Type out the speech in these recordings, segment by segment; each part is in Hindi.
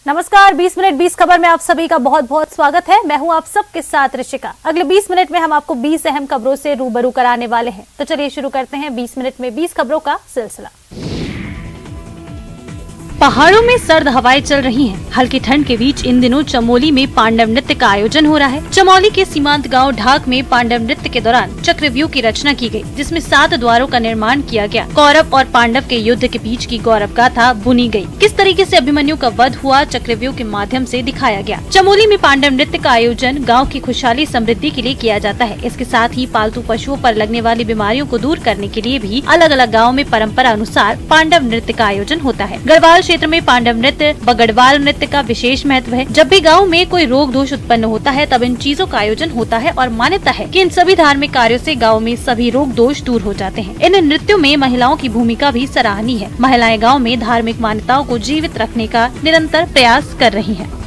नमस्कार, 20 मिनट 20 खबर में आप सभी का बहुत बहुत स्वागत है। मैं हूं आप सबके साथ ऋषिका। अगले 20 मिनट में हम आपको 20 अहम खबरों से रूबरू कराने वाले हैं। तो चलिए शुरू करते हैं 20 मिनट में 20 खबरों का सिलसिला। पहाड़ों में सर्द हवाएं चल रही हैं। हल्की ठंड के बीच इन दिनों चमोली में पांडव नृत्य का आयोजन हो रहा है। चमोली के सीमांत गांव ढाक में पांडव नृत्य के दौरान चक्रव्यूह की रचना की गई, जिसमें 7 द्वारों का निर्माण किया गया। कौरव और पांडव के युद्ध के बीच की गौरव गाथा बुनी गई। किस तरीके से अभिमन्यु का वध हुआ चक्रव्यूह के माध्यम से दिखाया गया। चमोली में पांडव नृत्य का आयोजन गाँव की खुशहाली समृद्धि के लिए किया जाता है। इसके साथ ही पालतू पशुओं पर लगने वाली बीमारियों को दूर करने के लिए भी अलग अलग गाँव में परंपरा अनुसार पांडव नृत्य का आयोजन होता है। गढ़वाल क्षेत्र में पांडव नृत्य बगड़वाल नृत्य का विशेष महत्व है। जब भी गांव में कोई रोग दोष उत्पन्न होता है तब इन चीजों का आयोजन होता है और मान्यता है कि इन सभी धार्मिक कार्यों से गांव में सभी रोग दोष दूर हो जाते हैं। इन नृत्यों में महिलाओं की भूमिका भी सराहनीय है। महिलाएं गांव में धार्मिक मान्यताओं को जीवित रखने का निरंतर प्रयास कर रही हैं।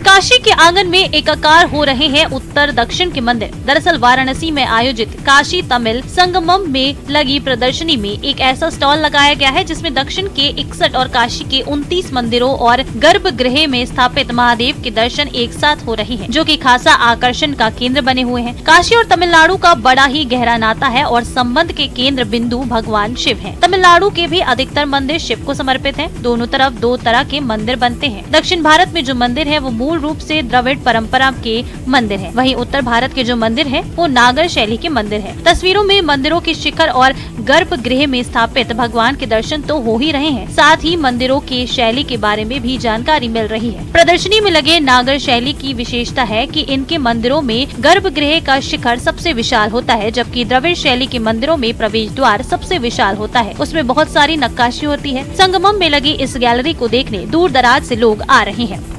काशी के आंगन में एकाकार हो रहे हैं उत्तर दक्षिण के मंदिर। दरअसल वाराणसी में आयोजित काशी तमिल संगमम में लगी प्रदर्शनी में एक ऐसा स्टॉल लगाया गया है जिसमें दक्षिण के 61 और काशी के 29 मंदिरों और गर्भगृह में स्थापित महादेव के दर्शन एक साथ हो रहे हैं, जो कि खासा आकर्षण का केंद्र बने हुए हैं। काशी और तमिलनाडु का बड़ा ही गहरा नाता है और संबंध के केंद्र बिंदु भगवान शिव हैं। तमिलनाडु के भी अधिकतर मंदिर शिव को समर्पित हैं। दोनों तरफ 2 तरह के मंदिर बनते हैं। दक्षिण भारत में जो मंदिर है वो मूल रूप से द्रविड़ परंपरा के मंदिर हैं। वहीं उत्तर भारत के जो मंदिर हैं वो नागर शैली के मंदिर हैं। तस्वीरों में मंदिरों के शिखर और गर्भगृह में स्थापित भगवान के दर्शन तो हो ही रहे हैं, साथ ही मंदिरों के शैली के बारे में भी जानकारी मिल रही है। प्रदर्शनी में लगे नागर शैली की विशेषता है कि इनके मंदिरों में गर्भगृह का शिखर सबसे विशाल होता है, जबकि द्रविड़ शैली के मंदिरों में प्रवेश द्वार सबसे विशाल होता है। उसमें बहुत सारी नक्काशी होती है। संगमम में लगी इस गैलरी को देखने दूर दराज से लोग आ रहे हैं।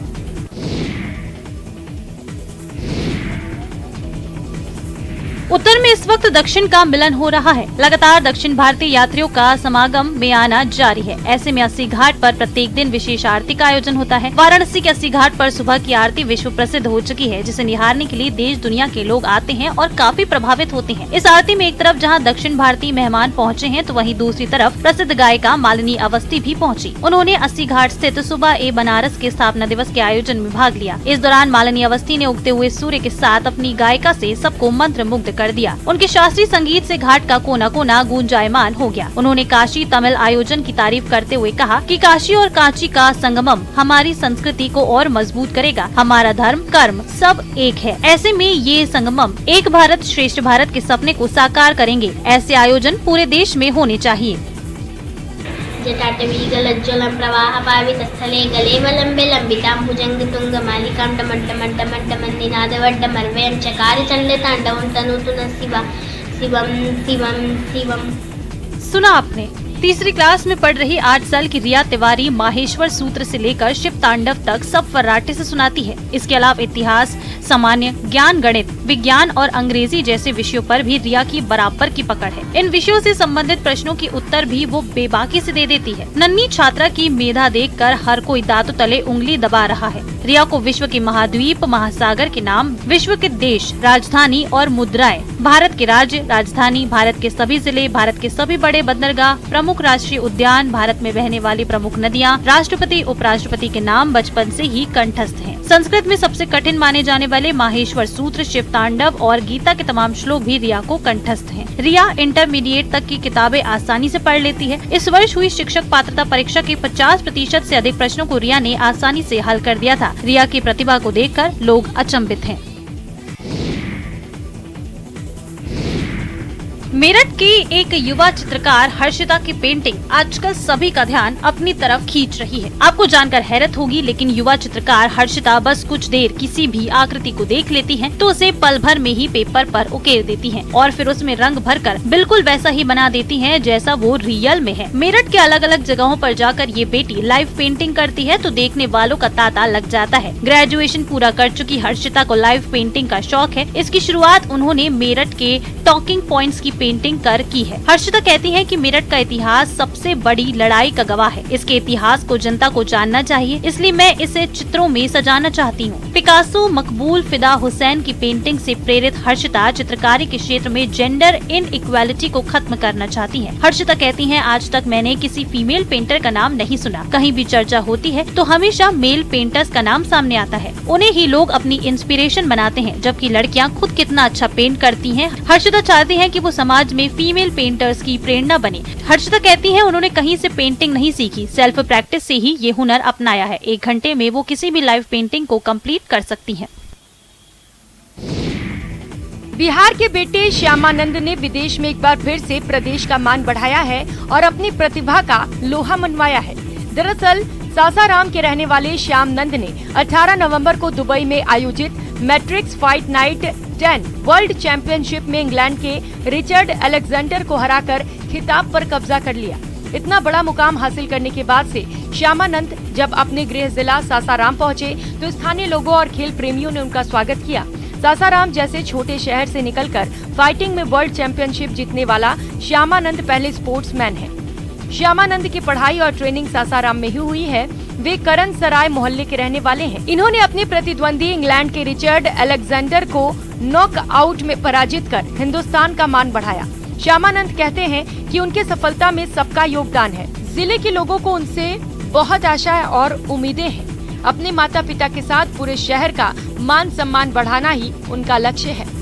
उत्तर में इस वक्त दक्षिण का मिलन हो रहा है। लगातार दक्षिण भारतीय यात्रियों का समागम में आना जारी है। ऐसे में अस्सी घाट पर प्रत्येक दिन विशेष आरती का आयोजन होता है। वाराणसी के अस्सी घाट पर सुबह की आरती विश्व प्रसिद्ध हो चुकी है, जिसे निहारने के लिए देश दुनिया के लोग आते हैं और काफी प्रभावित होते हैं। इस आरती में एक तरफ जहां दक्षिण भारतीय मेहमान पहुंचे हैं, तो वहीं दूसरी तरफ प्रसिद्ध गायिका मालिनी अवस्थी भी पहुंची। उन्होंने अस्सी घाट स्थित सुबह ए बनारस के स्थापना दिवस के आयोजन में भाग लिया। इस दौरान मालिनी अवस्थी ने उगते हुए सूर्य के साथ अपनी गायिका से सबको मंत्र मुग्ध कर दिया। उनके शास्त्रीय संगीत से घाट का कोना कोना गूंजायमान हो गया। उन्होंने काशी तमिल आयोजन की तारीफ करते हुए कहा कि काशी और कांची का संगमम हमारी संस्कृति को और मजबूत करेगा। हमारा धर्म कर्म सब एक है। ऐसे में ये संगमम एक भारत श्रेष्ठ भारत के सपने को साकार करेंगे। ऐसे आयोजन पूरे देश में होने चाहिए। जटाटवीगलज्ज्वलं प्रवाहपावितस्थले गलेवलम्बे लम्बिताम्बुजङ्गतुङ्गमालिकां डमट्टमट्टमट्टमन्निनादवड्डमर्वयं चकार चण्डताण्डवं तनूतु न शिवम्। सुना आपने। तीसरी क्लास में पढ़ रही 8 साल की रिया तिवारी माहेश्वर सूत्र से लेकर शिव तांडव तक सब फर्राटे से सुनाती है। इसके अलावा इतिहास, सामान्य ज्ञान, गणित, विज्ञान और अंग्रेजी जैसे विषयों पर भी रिया की बराबर की पकड़ है। इन विषयों से संबंधित प्रश्नों की उत्तर भी वो बेबाकी से दे देती है। नन्ही छात्रा की मेधा देखकर हर कोई दांतों तले उंगली दबा रहा है। रिया को विश्व के महाद्वीप, महासागर के नाम, विश्व के देश, राजधानी और मुद्राएं, भारत के राज्य, राजधानी, भारत के सभी जिले, भारत के सभी बड़े बंदरगाह, प्रमुख राष्ट्रीय उद्यान, भारत में बहने वाली प्रमुख नदियाँ, राष्ट्रपति उपराष्ट्रपति के नाम बचपन से ही कंठस्थ हैं। संस्कृत में सबसे कठिन माने जाने वाले माहेश्वर सूत्र, शिव तांडव और गीता के तमाम श्लोक भी रिया को कंठस्थ हैं। रिया इंटरमीडिएट तक की किताबें आसानी से पढ़ लेती है। इस वर्ष हुई शिक्षक पात्रता परीक्षा के 50% से अधिक प्रश्नों को रिया ने आसानी से हल कर दिया था। रिया की प्रतिभा को देखकर लोग अचंभित हैं। मेरठ की एक युवा चित्रकार हर्षिता की पेंटिंग आजकल सभी का ध्यान अपनी तरफ खींच रही है। आपको जानकर हैरत होगी, लेकिन युवा चित्रकार हर्षिता बस कुछ देर किसी भी आकृति को देख लेती हैं, तो उसे पल भर में ही पेपर पर उकेर देती हैं और फिर उसमें रंग भरकर बिल्कुल वैसा ही बना देती हैं जैसा वो रियल में है। मेरठ के अलग अलग जगहों पर जाकर ये बेटी लाइव पेंटिंग करती है तो देखने वालों का तांता लग जाता है। ग्रेजुएशन पूरा कर चुकी हर्षिता को लाइव पेंटिंग का शौक है। इसकी शुरुआत उन्होंने मेरठ के टॉकिंग पॉइंट्स की पेंटिंग कर की है। हर्षिता कहती हैं कि मेरठ का इतिहास सबसे बड़ी लड़ाई का गवाह है। इसके इतिहास को जनता को जानना चाहिए, इसलिए मैं इसे चित्रों में सजाना चाहती हूँ। पिकासो, मकबूल, फिदा हुसैन की पेंटिंग से प्रेरित हर्षिता चित्रकारी के क्षेत्र में जेंडर इनइक्वालिटी को खत्म करना चाहती है। हर्षिता कहती हैं, आज तक मैंने किसी फीमेल पेंटर का नाम नहीं सुना। कहीं भी चर्चा होती है तो हमेशा मेल पेंटर्स का नाम सामने आता है। उन्हें ही लोग अपनी इंस्पिरेशन बनाते हैं, जबकि लड़कियां खुद कितना अच्छा पेंट करती हैं। हर्षिता चाहती हैं कि वो समाज में फीमेल पेंटर्स की प्रेरणा बने। हर्षिता कहती हैं, उन्होंने कहीं से पेंटिंग नहीं सीखी, सेल्फ प्रैक्टिस से ही ये हुनर अपनाया है। 1 घंटे में वो किसी भी लाइव पेंटिंग को कंप्लीट कर सकती हैं। बिहार के बेटे श्यामानंद ने विदेश में एक बार फिर से प्रदेश का मान बढ़ाया है और अपनी प्रतिभा का लोहा मनवाया है। दरअसल सासाराम के रहने वाले श्यामानंद ने 18 नवंबर को दुबई में आयोजित matrix fight night 10 world championship में इंग्लैंड के रिचर्ड अलेक्जेंडर को हराकर खिताब पर कब्जा कर लिया। इतना बड़ा मुकाम हासिल करने के बाद से श्यामानंद जब अपने गृह जिला सासाराम पहुंचे तो स्थानीय लोगों और खेल प्रेमियों ने उनका स्वागत किया। सासाराम जैसे छोटे शहर से निकलकर फाइटिंग में वर्ल्ड चैंपियनशिप जीतने वाला श्यामानंद पहले स्पोर्ट्समैन है। श्यामानंद की पढ़ाई और ट्रेनिंग सासाराम में ही हुई है। वे करण सराय मोहल्ले के रहने वाले हैं। इन्होंने अपने प्रतिद्वंदी इंग्लैंड के रिचर्ड अलेक्जेंडर को नॉकआउट में पराजित कर हिंदुस्तान का मान बढ़ाया। श्यामानंद कहते हैं कि उनके सफलता में सबका योगदान है। जिले के लोगों को उनसे बहुत आशा और उम्मीदें हैं। अपने माता पिता के साथ पूरे शहर का मान सम्मान बढ़ाना ही उनका लक्ष्य है।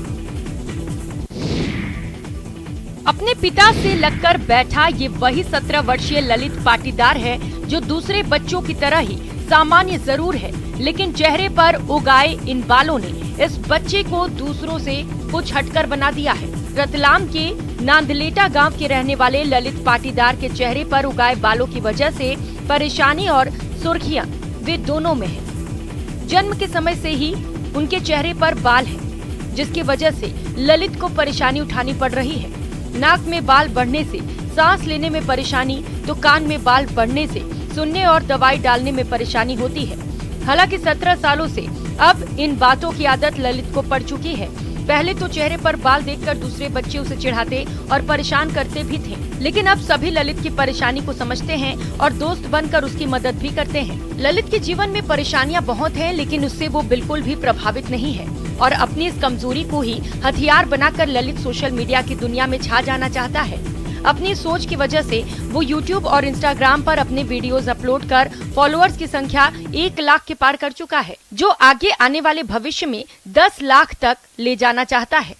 अपने पिता से लगकर बैठा ये वही 17 वर्षीय ललित पाटीदार है जो दूसरे बच्चों की तरह ही सामान्य जरूर है, लेकिन चेहरे पर उगाए इन बालों ने इस बच्चे को दूसरों से कुछ हटकर बना दिया है। रतलाम के नांदलेटा गांव के रहने वाले ललित पाटीदार के चेहरे पर उगाए बालों की वजह से परेशानी और सुर्खियां वे दोनों में है। जन्म के समय से ही उनके चेहरे पर बाल हैं, जिसकी वजह से ललित को परेशानी उठानी पड़ रही है। नाक में बाल बढ़ने से सांस लेने में परेशानी, तो कान में बाल बढ़ने से सुनने और दवाई डालने में परेशानी होती है। हालांकि 17 सालों से अब इन बातों की आदत ललित को पड़ चुकी है। पहले तो चेहरे पर बाल देखकर दूसरे बच्चे उसे चिढ़ाते और परेशान करते भी थे, लेकिन अब सभी ललित की परेशानी को समझते हैं और दोस्त बनकर उसकी मदद भी करते हैं। ललित के जीवन में परेशानियां बहुत हैं, लेकिन उससे वो बिल्कुल भी प्रभावित नहीं है और अपनी इस कमजोरी को ही हथियार बनाकर ललित सोशल मीडिया की दुनिया में छा जाना चाहता है। अपनी सोच की वजह से वो YouTube और Instagram पर अपने वीडियोस अपलोड कर फॉलोअर्स की संख्या 1 लाख के पार कर चुका है, जो आगे आने वाले भविष्य में 10 लाख तक ले जाना चाहता है।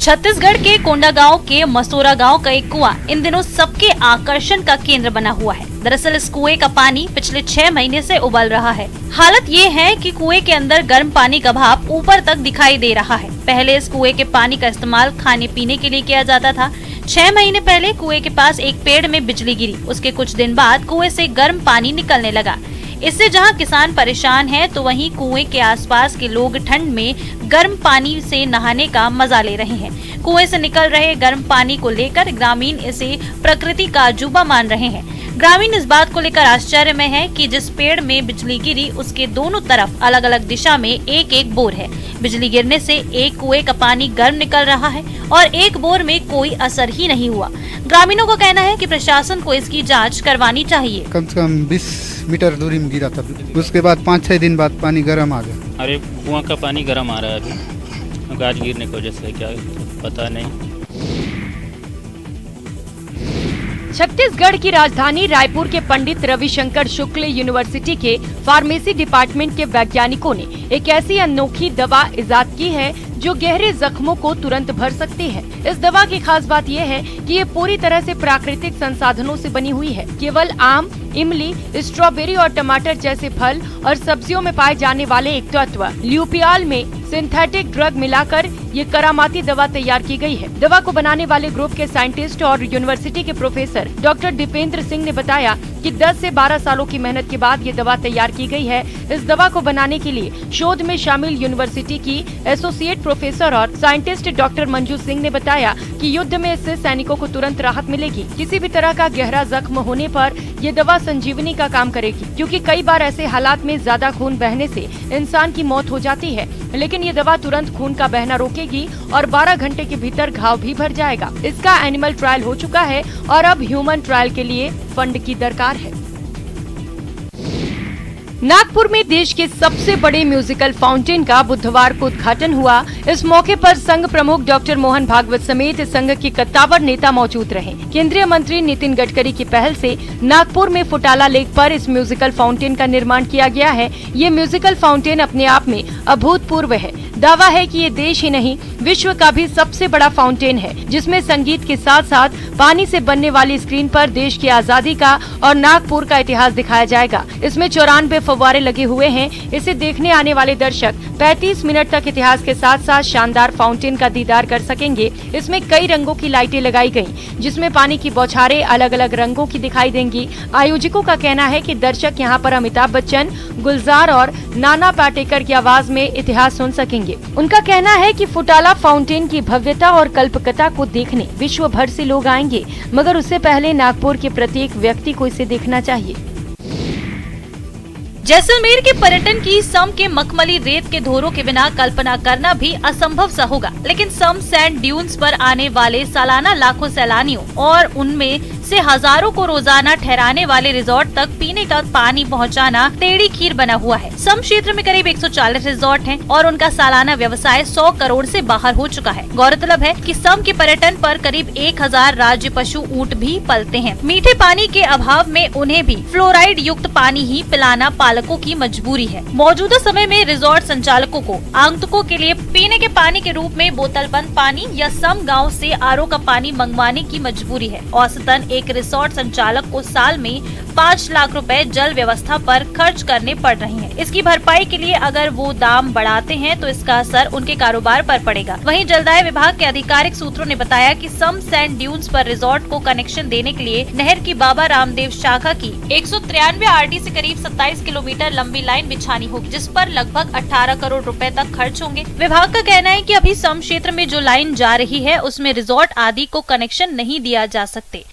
छत्तीसगढ़ के कोंडागांव के मसोरा गांव का एक कुआं इन दिनों सबके आकर्षण का केंद्र बना हुआ है। दरअसल इस कुएं का पानी पिछले 6 महीने से उबल रहा है। हालत ये है कि कुएं के अंदर गर्म पानी का भाप ऊपर तक दिखाई दे रहा है। पहले इस कुएं के पानी का इस्तेमाल खाने पीने के लिए किया जाता था। 6 महीने पहले कुएं के पास एक पेड़ में बिजली गिरी। उसके कुछ दिन बाद कुएं से गर्म पानी निकलने लगा। इससे जहां किसान परेशान हैं, तो वहीं कुएं के आसपास के लोग ठंड में गर्म पानी से नहाने का मजा ले रहे हैं। कुएं से निकल रहे गर्म पानी को लेकर ग्रामीण इसे प्रकृति का अजूबा मान रहे हैं। ग्रामीण इस बात को लेकर आश्चर्य में है कि जिस पेड़ में बिजली गिरी उसके दोनों तरफ अलग अलग दिशा में एक एक बोर है। बिजली गिरने से एक कुएं का पानी गर्म निकल रहा है और एक बोर में कोई असर ही नहीं हुआ। ग्रामीणों का कहना है कि प्रशासन को इसकी जांच करवानी चाहिए। कम से कम 20 मीटर दूरी में गिरा था। उसके बाद 5-6 दिन बाद पानी गर्म आ गया। अरे कुआं का पानी गर्म आ रहा है अभी, गाज गिरने की वजह से, क्या पता नहीं। छत्तीसगढ़ की राजधानी रायपुर के पंडित रविशंकर शुक्ल यूनिवर्सिटी के फार्मेसी डिपार्टमेंट के वैज्ञानिकों ने एक ऐसी अनोखी दवा इजाद की है जो गहरे जख्मों को तुरंत भर सकती है। इस दवा की खास बात यह है कि ये पूरी तरह से प्राकृतिक संसाधनों से बनी हुई है। केवल आम, इमली, स्ट्रॉबेरी और टमाटर जैसे फल और सब्जियों में पाए जाने वाले एक तत्व ल्यूपियाल में सिंथेटिक ड्रग मिलाकर ये करामाती दवा तैयार की गई है। दवा को बनाने वाले ग्रुप के साइंटिस्ट और यूनिवर्सिटी के प्रोफेसर डॉक्टर दीपेंद्र सिंह ने बताया कि 10 से 12 सालों की मेहनत के बाद ये दवा तैयार की गई है। इस दवा को बनाने के लिए शोध में शामिल यूनिवर्सिटी की एसोसिएट प्रोफेसर और साइंटिस्ट डॉक्टर मंजू सिंह ने बताया कि युद्ध में इससे सैनिकों को तुरंत राहत मिलेगी। किसी भी तरह का गहरा जख्म होने पर ये दवा संजीवनी का काम करेगी, क्योंकि कई बार ऐसे हालात में ज्यादा खून बहने से इंसान की मौत हो जाती है, लेकिन ये दवा तुरंत खून का बहना रोकेगी और 12 घंटे के भीतर घाव भी भर जाएगा। इसका एनिमल ट्रायल हो चुका है और अब ह्यूमन ट्रायल के लिए फंड की दरकार है। नागपुर में देश के सबसे बड़े म्यूजिकल फाउंटेन का बुधवार को उद्घाटन हुआ। इस मौके पर संघ प्रमुख डॉक्टर मोहन भागवत समेत संघ के कद्दावर नेता मौजूद रहे। केंद्रीय मंत्री नितिन गडकरी की पहल से नागपुर में फुटाला लेक पर इस म्यूजिकल फाउंटेन का निर्माण किया गया है। ये म्यूजिकल फाउंटेन अपने आप में अभूतपूर्व है। दावा है कि ये देश ही नहीं विश्व का भी सबसे बड़ा फाउंटेन है, जिसमें संगीत के साथ साथ पानी से बनने वाली स्क्रीन पर देश की आजादी का और नागपुर का इतिहास दिखाया जाएगा। इसमें 94 फव्वारे लगे हुए हैं। इसे देखने आने वाले दर्शक 35 मिनट तक इतिहास के साथ साथ शानदार फाउंटेन का दीदार कर सकेंगे। इसमें कई रंगों की लाइटें लगाई गयी, जिसमें पानी की बौछारें अलग अलग रंगों की दिखाई देंगी। आयोजकों का कहना है कि दर्शक यहाँ पर अमिताभ बच्चन, गुलजार और नाना पाटेकर की आवाज में इतिहास सुन सकेंगे। उनका कहना है कि फुटाला फाउंटेन की भव्यता और कल्पकता को देखने विश्व भर से लोग आएंगे, मगर उससे पहले नागपुर के प्रत्येक व्यक्ति को इसे देखना चाहिए। जैसलमेर के पर्यटन की सम के मखमली रेत के धोरों के बिना कल्पना करना भी असंभव सा होगा, लेकिन सम सैंड ड्यून्स पर आने वाले सालाना लाखों सैलानियों और उनमें से हजारों को रोजाना ठहराने वाले रिजॉर्ट तक पीने का पानी पहुंचाना टेढ़ी खीर बना हुआ है। सम क्षेत्र में करीब 140 रिजॉर्ट हैं और उनका सालाना व्यवसाय 100 करोड़ से बाहर हो चुका है। गौरतलब है कि सम के पर्यटन पर करीब 1000 राज्य पशु ऊंट भी पलते हैं। मीठे पानी के अभाव में उन्हें भी फ्लोराइड युक्त पानी ही पिलाना पालकों की मजबूरी है। मौजूदा समय में रिजॉर्ट संचालकों को आगंतुकों के लिए पीने के पानी के रूप में बोतल बंद पानी या सम गाँव से आरओ का पानी मंगवाने की मजबूरी है। औसतन एक रिसोर्ट संचालक को साल में 5 लाख रुपए जल व्यवस्था पर खर्च करने पड़ रहे हैं। इसकी भरपाई के लिए अगर वो दाम बढ़ाते हैं तो इसका असर उनके कारोबार पर पड़ेगा। वहीं जलदाय विभाग के आधिकारिक सूत्रों ने बताया कि सम सैंड ड्यून्स पर रिजॉर्ट को कनेक्शन देने के लिए नहर की बाबा रामदेव शाखा की 193 आरटी से करीब 27 किलोमीटर लंबी लाइन बिछानी होगी, जिस पर लगभग 18 करोड़ रुपए तक खर्च होंगे। विभाग का कहना है कि अभी सम क्षेत्र में जो लाइन जा रही है उसमें रिजॉर्ट आदि को कनेक्शन नहीं दिया जा सकते।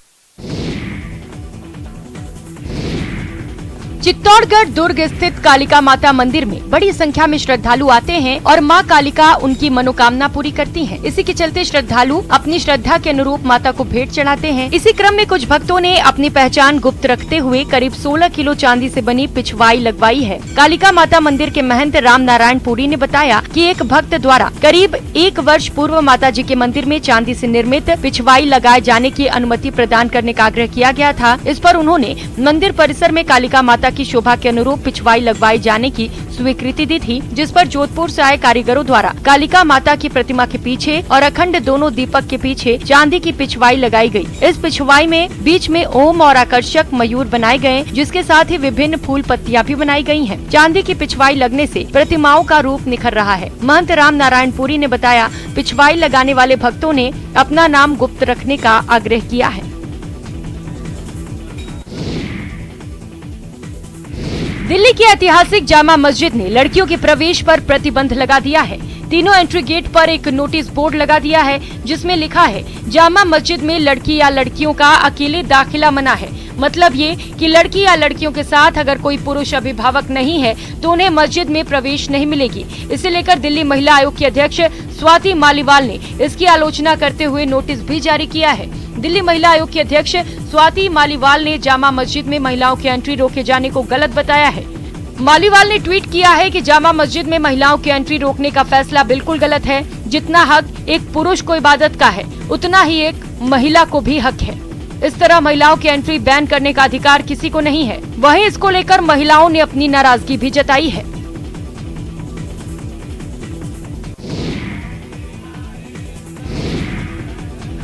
चित्तौड़गढ़ दुर्ग स्थित कालिका माता मंदिर में बड़ी संख्या में श्रद्धालु आते हैं और मां कालिका उनकी मनोकामना पूरी करती हैं। इसी के चलते श्रद्धालु अपनी श्रद्धा के अनुरूप माता को भेंट चढ़ाते हैं। इसी क्रम में कुछ भक्तों ने अपनी पहचान गुप्त रखते हुए करीब 16 किलो चांदी से बनी पिछवाई लगवाई है। कालिका माता मंदिर के महंत राम नारायण पुरी ने बताया कि एक भक्त द्वारा करीब 1 वर्ष पूर्व माता जी के मंदिर में चांदी से निर्मित पिछवाई लगाए जाने की अनुमति प्रदान करने का आग्रह किया गया था। इस पर उन्होंने मंदिर परिसर में कालिका माता की शोभा के अनुरूप पिछवाई लगवाई जाने की स्वीकृति दी थी, जिस पर जोधपुर से आए कारीगरों द्वारा कालिका माता की प्रतिमा के पीछे और अखंड दोनों दीपक के पीछे चांदी की पिछवाई लगाई गई। इस पिछवाई में बीच में ओम और आकर्षक मयूर बनाए गए, जिसके साथ ही विभिन्न फूल पत्तियां भी बनाई गई हैं। चांदी की पिछवाई लगने से प्रतिमाओं का रूप निखर रहा है। महंत राम नारायण पुरी ने बताया, पिछवाई लगाने वाले भक्तों ने अपना नाम गुप्त रखने का आग्रह किया है। दिल्ली की ऐतिहासिक जामा मस्जिद ने लड़कियों के प्रवेश पर प्रतिबंध लगा दिया है। तीनों एंट्री गेट पर एक नोटिस बोर्ड लगा दिया है, जिसमें लिखा है, जामा मस्जिद में लड़की या लड़कियों का अकेले दाखिला मना है। मतलब ये कि लड़की या लड़कियों के साथ अगर कोई पुरुष अभिभावक नहीं है तो उन्हें मस्जिद में प्रवेश नहीं मिलेगी। इसे लेकर दिल्ली महिला आयोग की अध्यक्ष स्वाति मालीवाल ने इसकी आलोचना करते हुए नोटिस भी जारी किया है। दिल्ली महिला आयोग की अध्यक्ष स्वाति मालीवाल ने जामा मस्जिद में महिलाओं की एंट्री रोके जाने को गलत बताया है। मालीवाल ने ट्वीट किया है कि जामा मस्जिद में महिलाओं की एंट्री रोकने का फैसला बिल्कुल गलत है। जितना हक एक पुरुष को इबादत का है, उतना ही एक महिला को भी हक है। इस तरह महिलाओं की एंट्री बैन करने का अधिकार किसी को नहीं है। वहीं इसको लेकर महिलाओं ने अपनी नाराजगी भी जताई है।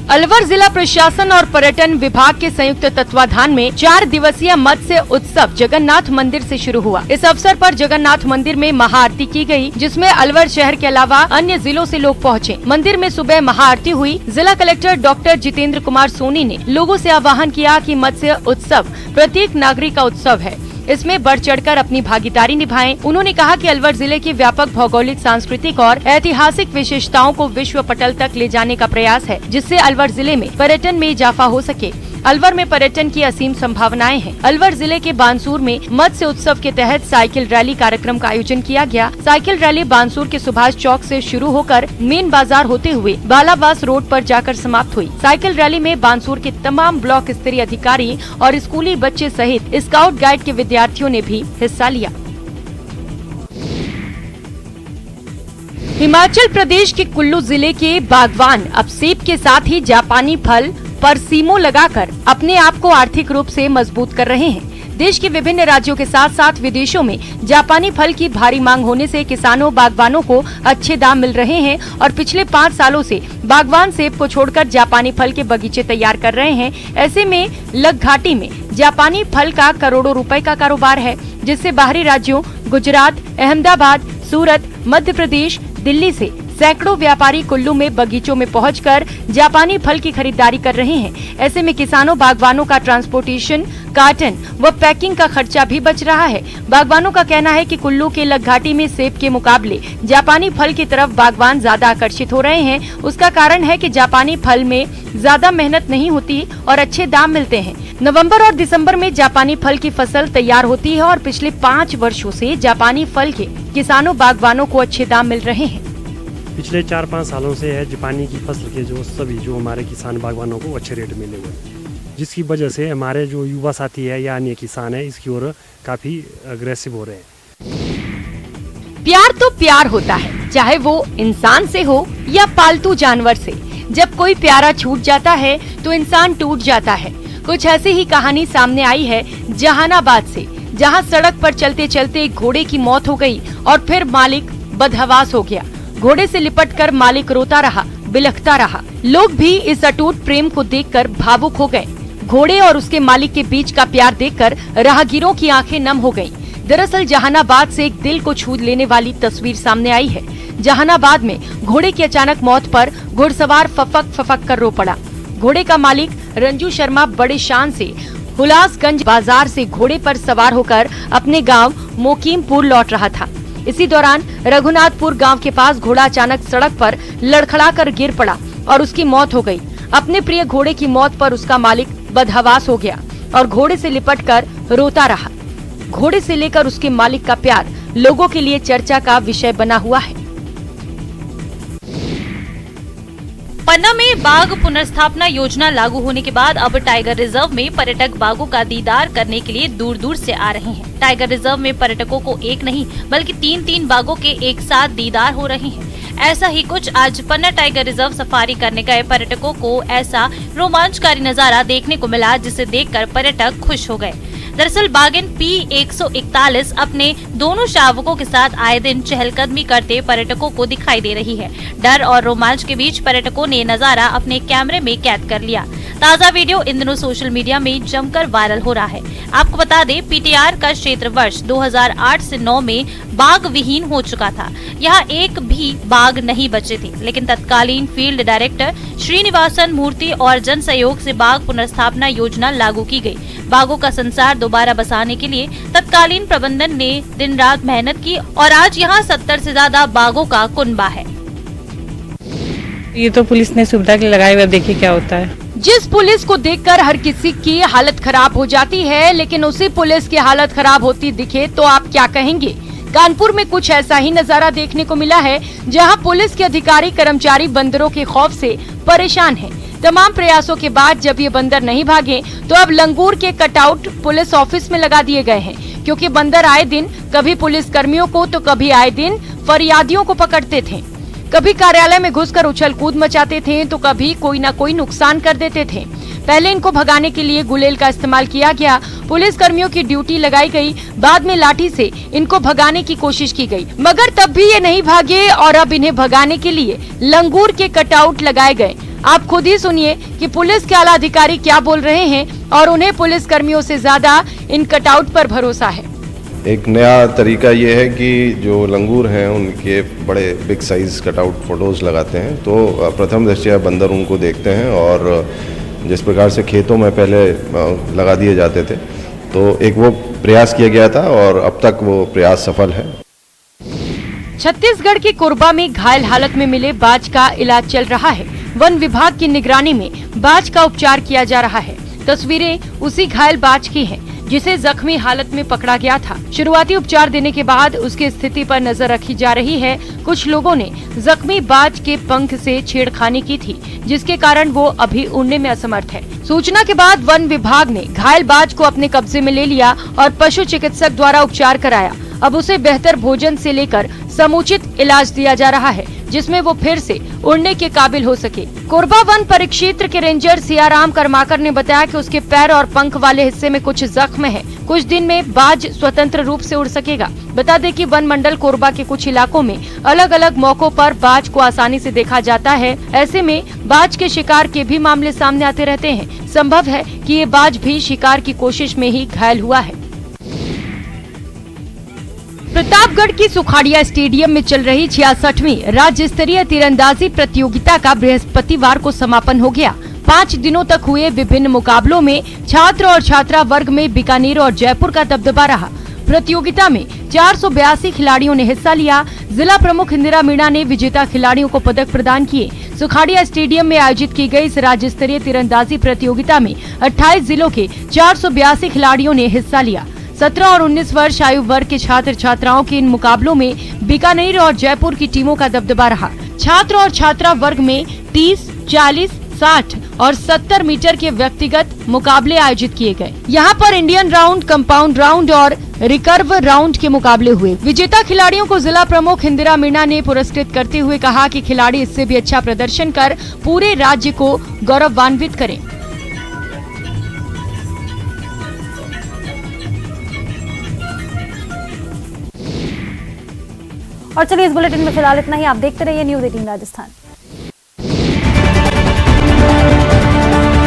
अलवर जिला प्रशासन और पर्यटन विभाग के संयुक्त तत्वाधान में 4 दिवसीय मत्स्य उत्सव जगन्नाथ मंदिर से शुरू हुआ। इस अवसर पर जगन्नाथ मंदिर में महाआरती की गई, जिसमें अलवर शहर के अलावा अन्य जिलों से लोग पहुंचे। मंदिर में सुबह महाआरती हुई। जिला कलेक्टर डॉक्टर जितेंद्र कुमार सोनी ने लोगों से आह्वान किया कि मत्स्य उत्सव प्रत्येक नागरिक का उत्सव है, इसमें बढ़ चढ़कर अपनी भागीदारी निभाएं। उन्होंने कहा कि अलवर जिले की व्यापक भौगोलिक, सांस्कृतिक और ऐतिहासिक विशेषताओं को विश्व पटल तक ले जाने का प्रयास है, जिससे अलवर जिले में पर्यटन में इजाफा हो सके। अलवर में पर्यटन की असीम संभावनाएं हैं। अलवर जिले के बानसूर में मत्स्य उत्सव के तहत साइकिल रैली कार्यक्रम का आयोजन किया गया। साइकिल रैली बानसूर के सुभाष चौक से शुरू होकर मेन बाजार होते हुए बालावास रोड पर जाकर समाप्त हुई। साइकिल रैली में बानसूर के तमाम ब्लॉक स्तरीय अधिकारी और स्कूली बच्चे सहित स्काउट गाइड के विद्यार्थियों ने भी हिस्सा लिया। हिमाचल प्रदेश के कुल्लू जिले के बागवान अब सेब के साथ ही जापानी फल परसीमो लगाकर अपने आप को आर्थिक रूप से मजबूत कर रहे हैं। देश के विभिन्न राज्यों के साथ साथ विदेशों में जापानी फल की भारी मांग होने से किसानों बागवानों को अच्छे दाम मिल रहे हैं और पिछले 5 सालों से बागवान सेब को छोड़कर जापानी फल के बगीचे तैयार कर रहे हैं। ऐसे में लग घाटी में जापानी फल का करोड़ों रुपए का कारोबार है, जिससे बाहरी राज्यों गुजरात, अहमदाबाद, सूरत, मध्य प्रदेश, दिल्ली से सैकड़ों व्यापारी कुल्लू में बगीचों में पहुंचकर जापानी फल की खरीदारी कर रहे हैं। ऐसे में किसानों बागवानों का ट्रांसपोर्टेशन, कार्टन व पैकिंग का खर्चा भी बच रहा है। बागवानों का कहना है कि कुल्लू के लग घाटी में सेब के मुकाबले जापानी फल की तरफ बागवान ज्यादा आकर्षित हो रहे हैं। उसका कारण है कि जापानी फल में ज्यादा मेहनत नहीं होती और अच्छे दाम मिलते हैं। नवंबर और दिसंबर में जापानी फल की फसल तैयार होती है और पिछले 5 वर्षों से जापानी फल के किसानों बागवानों को अच्छे दाम मिल रहे हैं। पिछले 4-5 सालों से है जापानी की फसल के जो हमारे किसान बागवानों को अच्छे रेट मिले हुए, जिसकी वजह से हमारे जो युवा साथी है या अन्य किसान है इसकी ओर काफी अग्रेसिव हो रहे हैं। प्यार तो प्यार होता है, चाहे वो इंसान से हो या पालतू जानवर से। जब कोई प्यारा छूट जाता है तो इंसान टूट जाता है। कुछ ऐसी ही कहानी सामने आई है जहानाबाद से, जहां सड़क पर चलते चलते एक घोड़े की मौत हो गई और फिर मालिक बदहवास हो गया। घोड़े से लिपटकर मालिक रोता रहा, बिलखता रहा। लोग भी इस अटूट प्रेम को देखकर भावुक हो गए। घोड़े और उसके मालिक के बीच का प्यार देखकर राहगीरों की आंखें नम हो गईं। दरअसल जहानाबाद से एक दिल को छू लेने वाली तस्वीर सामने आई है। जहानाबाद में घोड़े की अचानक मौत पर घुड़सवार फफक कर रो पड़ा। घोड़े का मालिक रंजू शर्मा बड़े शान से हुलासगंज बाजार से घोड़े पर सवार होकर अपने गांव मोकीमपुर लौट रहा था। इसी दौरान रघुनाथपुर गांव के पास घोड़ा अचानक सड़क पर लड़खड़ाकर गिर पड़ा और उसकी मौत हो गई। अपने प्रिय घोड़े की मौत पर उसका मालिक बदहवास हो गया और घोड़े से लिपटकर रोता रहा। घोड़े से लेकर उसके मालिक का प्यार लोगों के लिए चर्चा का विषय बना हुआ है। पन्ना में बाघ पुनर्स्थापना योजना लागू होने के बाद अब टाइगर रिजर्व में पर्यटक बाघों का दीदार करने के लिए दूर दूर से आ रहे हैं। टाइगर रिजर्व में पर्यटकों को एक नहीं बल्कि 3-3 बाघों के एक साथ दीदार हो रहे हैं। ऐसा ही कुछ आज पन्ना टाइगर रिजर्व सफारी करने गए पर्यटकों को ऐसा रोमांचकारी नजारा देखने को मिला जिसे देखकर पर्यटक खुश हो गए। दरअसल बाघिन P141 अपने दोनों शावकों के साथ आए दिन चहलकदमी करते पर्यटकों को दिखाई दे रही है। डर और रोमांच के बीच पर्यटकों ने नजारा अपने कैमरे में कैद कर लिया। ताजा वीडियो इन दिनों सोशल मीडिया में जमकर वायरल हो रहा है। आपको बता दें, PTR का क्षेत्र वर्ष 2008 से 9 में बाघ विहीन हो चुका था। यहाँ एक भी बाघ नहीं बचे थे, लेकिन तत्कालीन फील्ड डायरेक्टर श्रीनिवासन मूर्ति और जन सहयोग से बाघ पुनर्स्थापना योजना लागू की गई। बाघों का संसार दोबारा बसाने के लिए तत्कालीन प्रबंधन ने दिन रात मेहनत की और आज यहाँ 70 से ज्यादा बाघों का कुनबा है। ये तो पुलिस ने सुविधा के लिए लगाए हुए, देखिए क्या होता है। जिस पुलिस को देखकर हर किसी की हालत खराब हो जाती है, लेकिन उसी पुलिस की हालत खराब होती दिखे तो आप क्या कहेंगे। कानपुर में कुछ ऐसा ही नजारा देखने को मिला है, जहां पुलिस के अधिकारी कर्मचारी बंदरों के खौफ से परेशान हैं। तमाम प्रयासों के बाद जब ये बंदर नहीं भागे तो अब लंगूर के कटआउट पुलिस ऑफिस में लगा दिए गए हैं, क्योंकि बंदर आए दिन कभी पुलिस कर्मियों को तो कभी आए दिन फरियादियों को पकड़ते थे। कभी कार्यालय में घुसकर उछल कूद मचाते थे तो कभी कोई न कोई नुकसान कर देते थे। पहले इनको भगाने के लिए गुलेल का इस्तेमाल किया गया, पुलिस कर्मियों की ड्यूटी लगाई गई, बाद में लाठी से इनको भगाने की कोशिश की गई, मगर तब भी ये नहीं भागे और अब इन्हें भगाने के लिए लंगूर के कटआउट लगाए गए। आप खुद ही सुनिए कि पुलिस के आला अधिकारी क्या बोल रहे हैं और उन्हें पुलिस कर्मियों से ज्यादा इन कटआउट पर भरोसा है। एक नया तरीका ये है कि जो लंगूर हैं उनके बड़े बिग साइज कटआउट फोटोज़ लगाते हैं, तो प्रथम दृष्टया बंदर उनको देखते हैं और जिस प्रकार से खेतों में पहले लगा दिए जाते थे, तो एक वो प्रयास किया गया था और अब तक वो प्रयास सफल है। छत्तीसगढ़ के कोरबा में घायल हालत में मिले बाज का इलाज चल रहा है। वन विभाग की निगरानी में बाज का उपचार किया जा रहा है। तस्वीरें उसी घायल बाज की हैं, जिसे जख्मी हालत में पकड़ा गया था। शुरुआती उपचार देने के बाद उसकी स्थिति पर नजर रखी जा रही है। कुछ लोगों ने जख्मी बाज के पंख से छेड़खानी की थी, जिसके कारण वो अभी उड़ने में असमर्थ है। सूचना के बाद वन विभाग ने घायल बाज को अपने कब्जे में ले लिया और पशु चिकित्सक द्वारा उपचार कराया। अब उसे बेहतर भोजन से लेकर समुचित इलाज दिया जा रहा है, जिसमें वो फिर से उड़ने के काबिल हो सके। कोरबा वन परिक्षेत्र के रेंजर सियाराम कर्माकर ने बताया कि उसके पैर और पंख वाले हिस्से में कुछ जख्म है। कुछ दिन में बाज स्वतंत्र रूप से उड़ सकेगा। बता दें कि वन मंडल कोरबा के कुछ इलाकों में अलग अलग मौकों पर बाज को आसानी से देखा जाता है। ऐसे में बाज के शिकार के भी मामले सामने आते रहते हैं। संभव है कि ये बाज भी शिकार की कोशिश में ही घायल हुआ है। प्रतापगढ़ की सुखाड़िया स्टेडियम में चल रही 66वीं राज्य स्तरीय तीरंदाजी प्रतियोगिता का बृहस्पतिवार को समापन हो गया। 5 दिनों तक हुए विभिन्न मुकाबलों में छात्र और छात्रा वर्ग में बीकानेर और जयपुर का दबदबा रहा। प्रतियोगिता में 482 खिलाड़ियों ने हिस्सा लिया। जिला प्रमुख इंदिरा मीणा ने विजेता खिलाड़ियों को पदक प्रदान किए। सुखाड़िया स्टेडियम में आयोजित की गई इस राज्य स्तरीय तीरंदाजी प्रतियोगिता में 28 जिलों के 482 खिलाड़ियों ने हिस्सा लिया। 17 और 19 वर्ष आयु वर्ग के छात्र छात्राओं के इन मुकाबलों में बीकानेर और जयपुर की टीमों का दबदबा रहा। छात्र और छात्रा वर्ग में 30, 40, 60 और 70 मीटर के व्यक्तिगत मुकाबले आयोजित किए गए। यहाँ पर इंडियन राउंड, कंपाउंड राउंड और रिकर्व राउंड के मुकाबले हुए। विजेता खिलाड़ियों को जिला प्रमुख इंदिरा मीणा ने पुरस्कृत करते हुए कहा कि खिलाड़ी इससे भी अच्छा प्रदर्शन कर पूरे राज्य को गौरवान्वित करें। और चलिए इस बुलेटिन में फिलहाल इतना ही। आप देखते रहिए न्यूज़ 18 राजस्थान।